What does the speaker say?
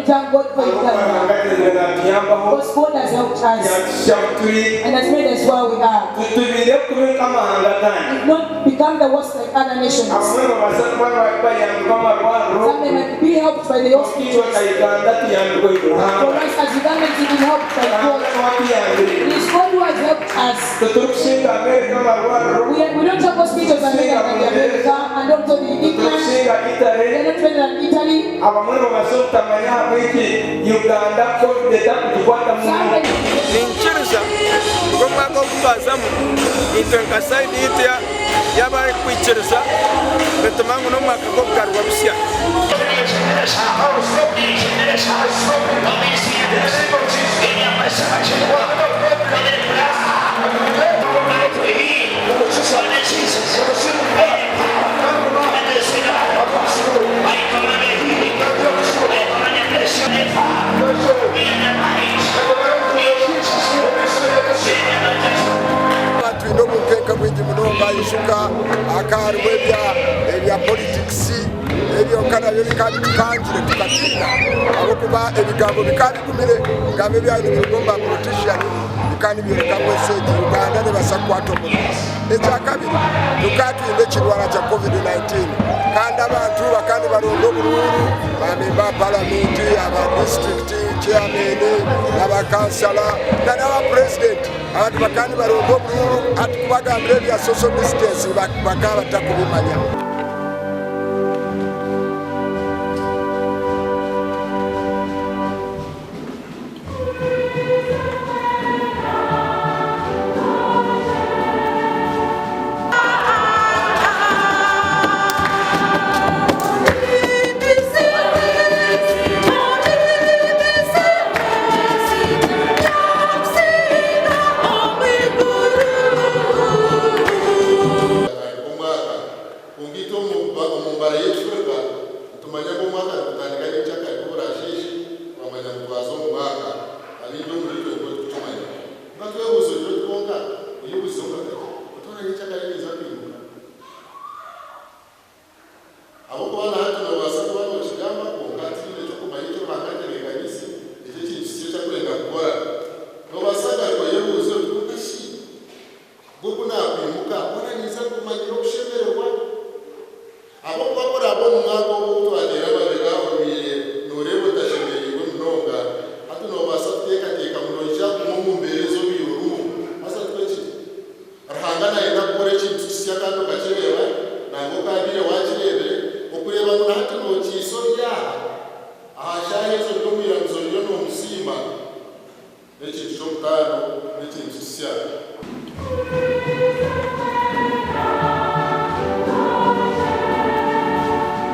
thank God for Uganda. Because God has helped us and has made us where we are. Did not become the worst like other nations. Some may be helped by the hospitals. For us as Ugandans, we been helped by God. It is God who has helped us. We don't have hospitals in America and also in England. We are not better than Italy. Ninchiriza ngomwaka okutwazamu into nkasaidi itya yabaye kwichiriza betumangu n'omwaka gw'okugarwa busya. Yishuka akarwe ebya politics ebyo kana bikali tukangire tukatina abo kuba ebigambo bikali kumire ngambe byanyu bigomba politician bikani byereka message Uganda ne basakwato mu ekyakabiri tukatinde kirwala kya COVID-19 kandi abantu bakani barondo bururu bamemba parliament aba district chairman aba councillor n'aba president abantu bakani barondo bururu atukubagambira bya social distance bakaba takubimanya. Nechitokano nechitisiya